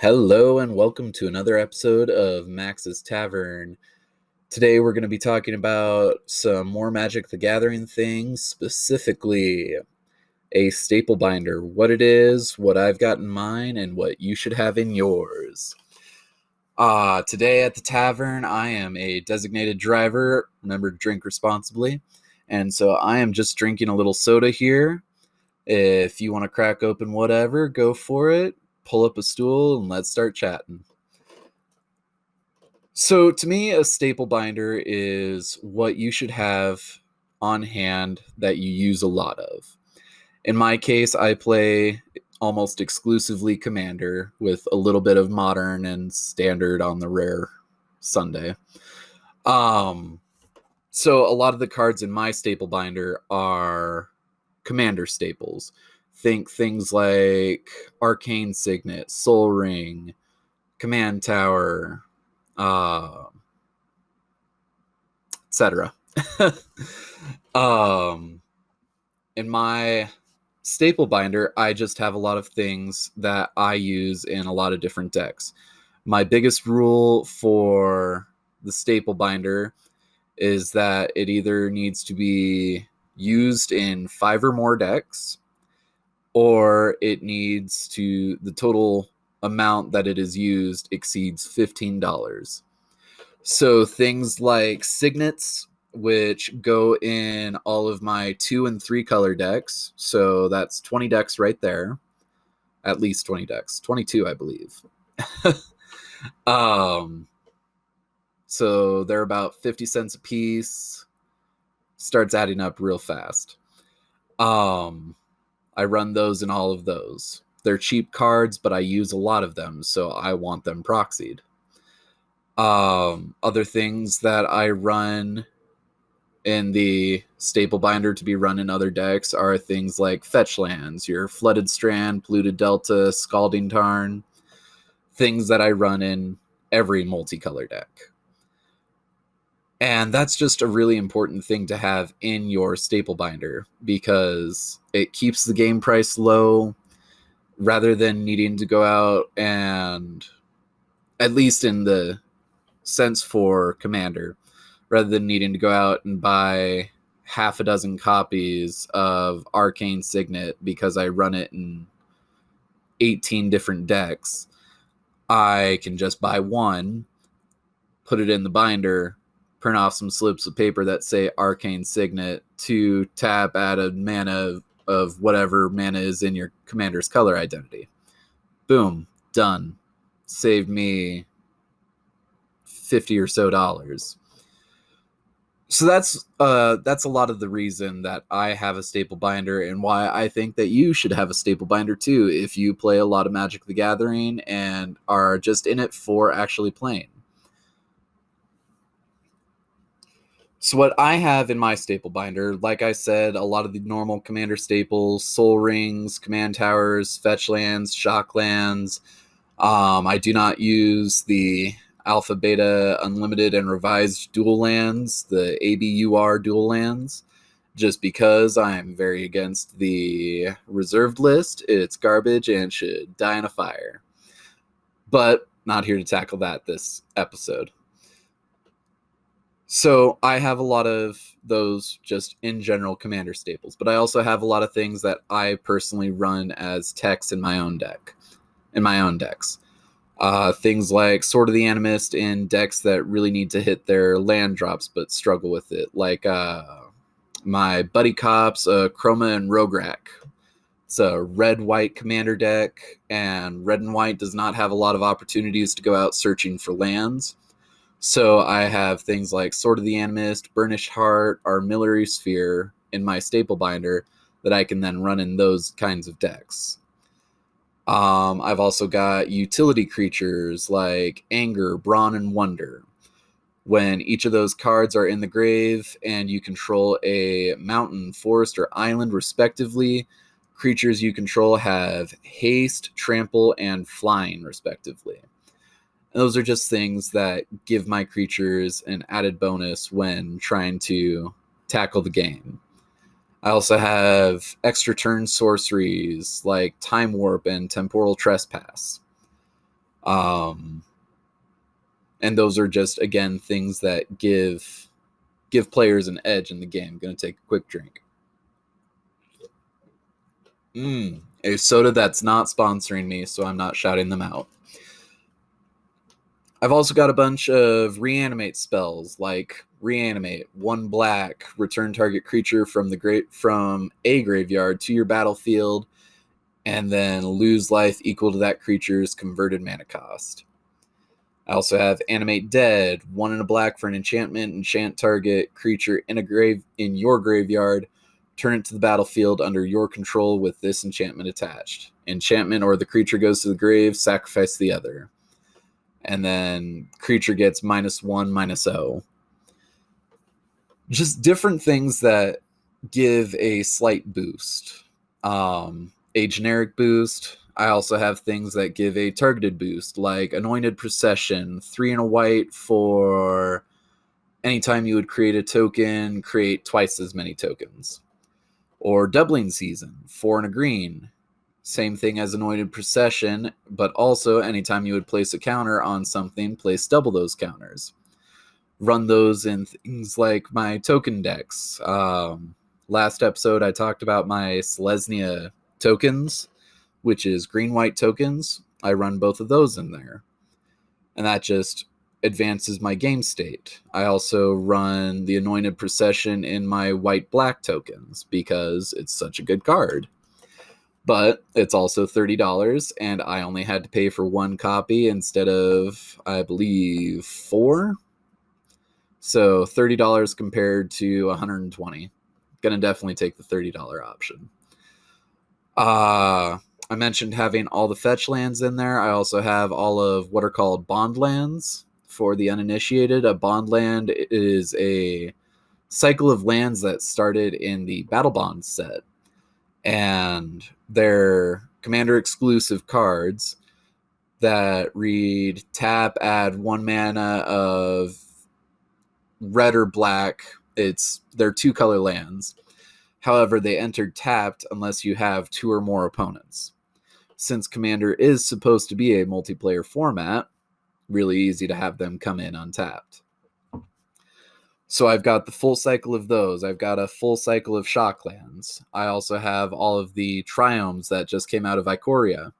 Hello and welcome to another episode of Max's Tavern. Today we're going to be talking about some more Magic the Gathering things, specifically a staple binder, what it is, what I've got in mine, and what you should have in yours. Today at the Tavern, I am a designated driver. Remember to drink responsibly. And so I am just drinking a little soda here. If you want to crack open whatever, go for it. Pull up a stool and let's start chatting. So to me, a staple binder is what you should have on hand that you use a lot of. In my case, I play almost exclusively Commander with a little bit of Modern and Standard on the rare Sunday. So a lot of the cards in my staple binder are Commander staples. Think things like Arcane Signet, Soul Ring, Command Tower, etc. In my staple binder, I just have a lot of things that I use in a lot of different decks. My biggest rule for the staple binder is that it either needs to be used in 5 or more decks, or it needs to, the total amount that it is used exceeds $15. So things like signets, which go in all of my 2 and 3 color decks. So that's 20 decks right there. At least 20 decks. 22, I believe. So they're about 50 cents a piece. Starts adding up real fast. I run those in all of those. They're cheap cards, but I use a lot of them, so I want them proxied. Other things that I run in the staple binder to be run in other decks are things like fetch lands, your Flooded Strand, Polluted Delta, Scalding Tarn, things that I run in every multicolor deck. And that's just a really important thing to have in your staple binder because it keeps the game price low rather than needing to go out and, at least in the sense for Commander, rather than needing to go out and buy half a dozen copies of Arcane Signet because I run it in 18 different decks. I can just buy one, put it in the binder, print off some slips of paper that say Arcane Signet, to tap, add a mana of whatever mana is in your Commander's color identity. Boom, done. Saved me $50 or so. So that's a lot of the reason that I have a staple binder and why I think that you should have a staple binder too if you play a lot of Magic the Gathering and are just in it for actually playing. So what I have in my staple binder, like I said, a lot of the normal Commander staples, Soul Rings, Command Towers, Fetch Lands, Shock Lands. I do not use the Alpha, Beta, Unlimited, and Revised dual lands, the ABUR dual lands, just because I'm very against the reserved list. It's garbage and should die in a fire. But not here to tackle that this episode. So I have a lot of those just in general Commander staples, but I also have a lot of things that I personally run as techs in my own decks. Things like Sword of the Animist in decks that really need to hit their land drops but struggle with it, like my Buddy Cops, Chroma and Rograk. It's a red-white Commander deck, and red and white does not have a lot of opportunities to go out searching for lands. So I have things like Sword of the Animist, Burnished Heart, Armillary Sphere in my staple binder that I can then run in those kinds of decks. I've also got utility creatures like Anger, Brawn, and Wonder. When each of those cards are in the grave and you control a mountain, forest, or island respectively, creatures you control have haste, trample, and flying respectively. And those are just things that give my creatures an added bonus when trying to tackle the game. I also have extra turn sorceries like Time Warp and Temporal Trespass. And those are just, again, things that give players an edge in the game. I'm gonna take a quick drink. A soda that's not sponsoring me, so I'm not shouting them out. I've also got a bunch of reanimate spells, like reanimate, 1 black, return target creature from a graveyard to your battlefield, and then lose life equal to that creature's converted mana cost. I also have Animate Dead, 1 and a black for an enchantment. Enchant target creature in your graveyard. Turn it to the battlefield under your control with this enchantment attached. Enchantment or the creature goes to the grave, sacrifice the other. And then creature gets -1/-0. Just different things that give a slight boost. A generic boost. I also have things that give a targeted boost, like Anointed Procession, 3 and a white for anytime you would create a token, create twice as many tokens. Or Doubling Season, 4 and a green. Same thing as Anointed Procession, but also anytime you would place a counter on something, place double those counters. Run those in things like my token decks. Last episode, I talked about my Selesnya tokens, which is green-white tokens. I run both of those in there. And that just advances my game state. I also run the Anointed Procession in my white-black tokens because it's such a good card. But it's also $30, and I only had to pay for 1 copy instead of, I believe, 4. So $30 compared to $120. Gonna definitely take the $30 option. I mentioned having all the fetch lands in there. I also have all of what are called bond lands. For the uninitiated, a bond land is a cycle of lands that started in the Battle Bond set. And they're commander-exclusive cards that read tap, add 1 mana of red or black. They're 2-color lands. However, they enter tapped unless you have 2 or more opponents. Since Commander is supposed to be a multiplayer format, really easy to have them come in untapped. So I've got the full cycle of those. I've got a full cycle of Shocklands. I also have all of the Triomes that just came out of Ikoria,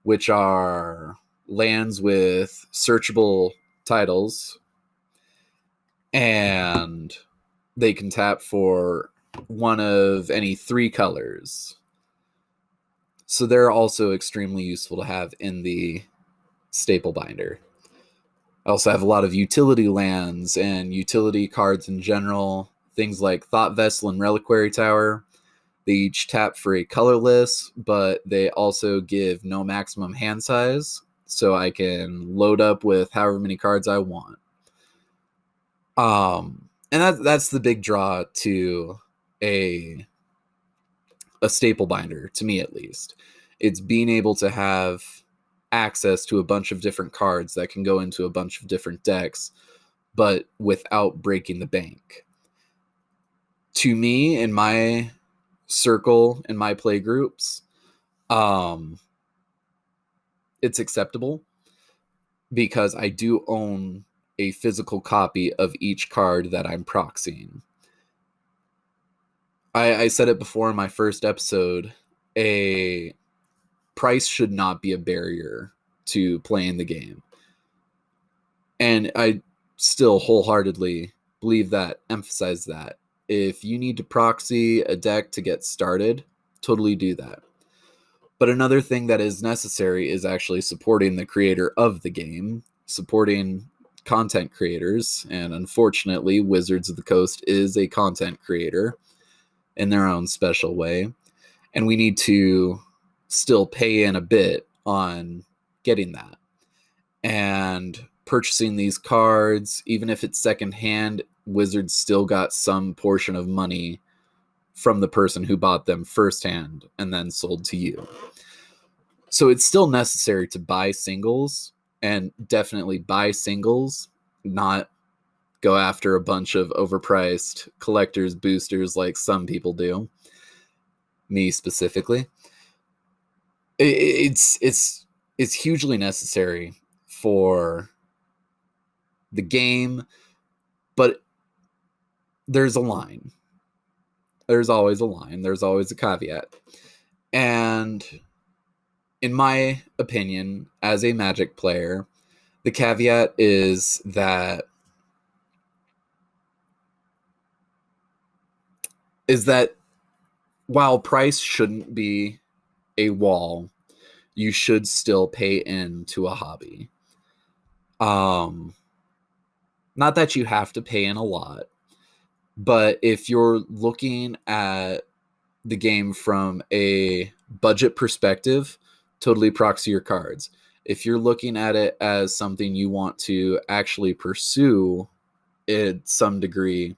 which are lands with searchable titles, and they can tap for 1 of any 3 colors. So they're also extremely useful to have in the staple binder. I also have a lot of utility lands and utility cards in general. Things like Thought Vessel and Reliquary Tower. They each tap for a colorless, but they also give no maximum hand size, so I can load up with however many cards I want. And that's the big draw to a staple binder, to me at least. It's being able to have access to a bunch of different cards that can go into a bunch of different decks, but without breaking the bank. To me, in my circle, in my play groups, it's acceptable because I do own a physical copy of each card that I'm proxying. I said it before in my first episode, a price should not be a barrier to playing the game. And I still wholeheartedly believe that, emphasize that. If you need to proxy a deck to get started, totally do that. But another thing that is necessary is actually supporting the creator of the game, supporting content creators, and unfortunately, Wizards of the Coast is a content creator in their own special way, and we need to still pay in a bit on getting that. And purchasing these cards, even if it's secondhand, Wizards still got some portion of money from the person who bought them firsthand and then sold to you. So it's still necessary to buy singles, and definitely buy singles, not go after a bunch of overpriced collector's boosters like some people do. Me specifically. It's is hugely necessary for the game, but there's a line. There's always a line. There's always a caveat. And in my opinion, as a Magic player, the caveat is that while price shouldn't be a wall, you should still pay into a hobby. Not that you have to pay in a lot, but if you're looking at the game from a budget perspective, totally proxy your cards. If you're looking at it as something you want to actually pursue in some degree,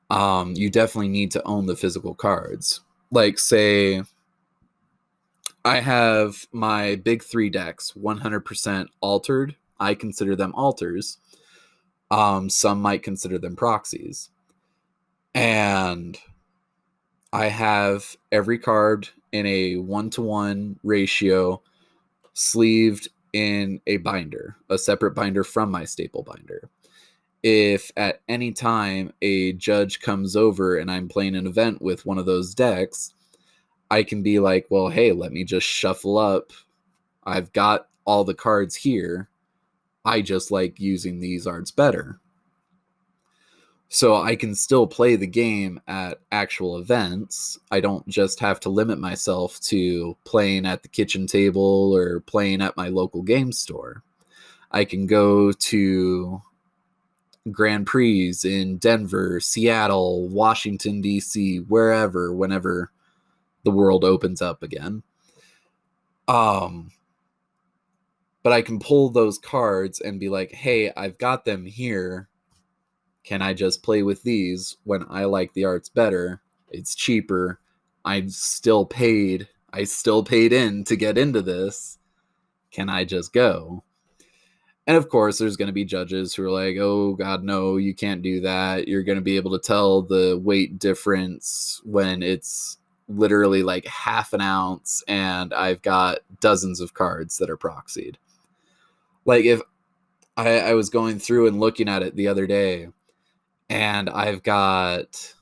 you definitely need to own the physical cards. Like, say, I have my big 3 decks 100% altered. I consider them alters. Some might consider them proxies. And I have every card in a 1-to-1 ratio, sleeved in a binder, a separate binder from my staple binder. If at any time a judge comes over and I'm playing an event with one of those decks, I can be like, well, hey, let me just shuffle up. I've got all the cards here. I just like using these arts better. So I can still play the game at actual events. I don't just have to limit myself to playing at the kitchen table or playing at my local game store. I can go to Grand Prix in Denver, Seattle, Washington, D.C., wherever, whenever the world opens up again. But I can pull those cards and be like, hey, I've got them here. Can I just play with these when I like the arts better? It's cheaper. I still paid in to get into this. Can I just go? And of course, there's going to be judges who are like, oh, God, no, you can't do that. You're going to be able to tell the weight difference when it's literally like half an ounce and I've got dozens of cards that are proxied. Like, if I was going through and looking at it the other day, and I've got,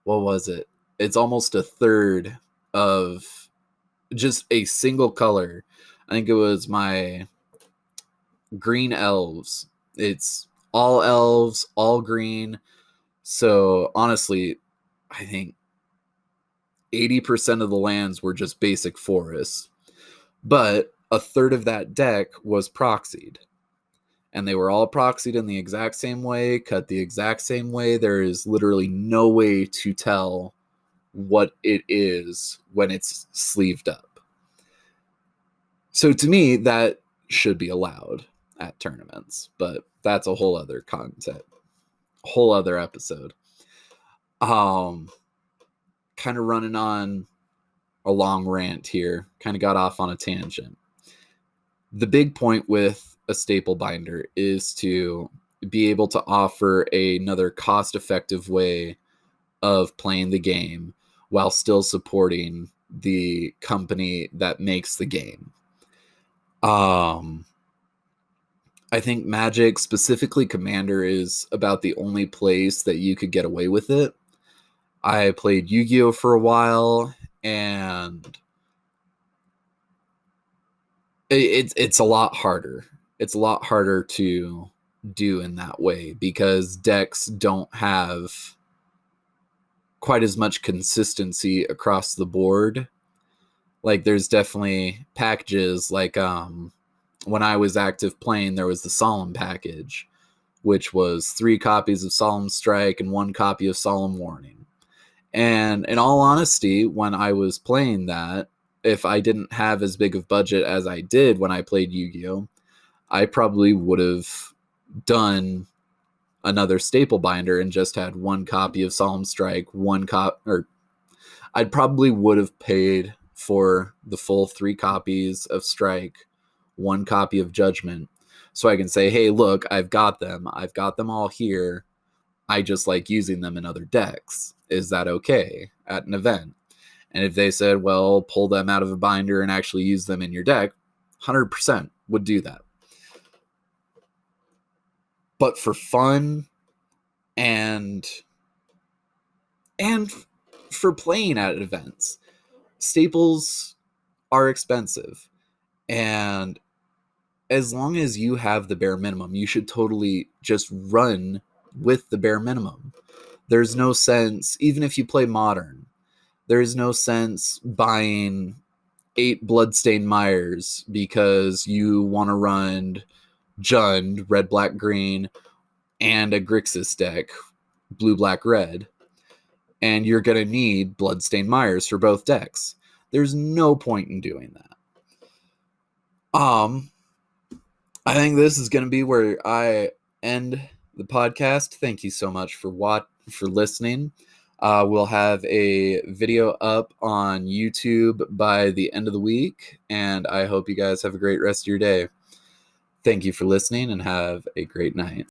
what was it? It's almost a third of just a single color. I think it was my green elves. It's all elves, all green. So honestly, I think 80% of the lands were just basic forests. But a third of that deck was proxied. And they were all proxied in the exact same way, cut the exact same way. There is literally no way to tell what it is when it's sleeved up. So to me, that should be allowed at tournaments, but that's a whole other content, whole other episode. Kind of running on a long rant here, kind of got off on a tangent. The big point with a staple binder is to be able to offer another cost-effective way of playing the game while still supporting the company that makes the game. I think Magic, specifically Commander, is about the only place that you could get away with it. I played YuGiOh for a while, and it's a lot harder. It's a lot harder to do in that way because decks don't have quite as much consistency across the board. Like, there's definitely packages, like when I was active playing, there was the Solemn package, which was 3 copies of Solemn Strike and 1 copy of Solemn Warning. And in all honesty, when I was playing that, if I didn't have as big of budget as I did when I played Yu-Gi-Oh!, I probably would have done another staple binder and just had 1 copy of Solemn Strike, or I probably would have paid for the full 3 copies of Strike, 1 copy of Judgment, so I can say, hey, look, I've got them all here. I just like using them in other decks. Is that okay at an event? And if they said, well, pull them out of a binder and actually use them in your deck, 100% would do that. But for fun and for playing at events, staples are expensive. And as long as you have the bare minimum, you should totally just run with the bare minimum. There's no sense, even if you play modern, there's no sense buying 8 Bloodstained Myers because you want to run Jund, red, black, green, and a Grixis deck, blue, black, red. And you're going to need Bloodstained Myers for both decks. There's no point in doing that. I think this is going to be where I end the podcast. Thank you so much for listening. We'll have a video up on YouTube by the end of the week, and I hope you guys have a great rest of your day. Thank you for listening, and have a great night.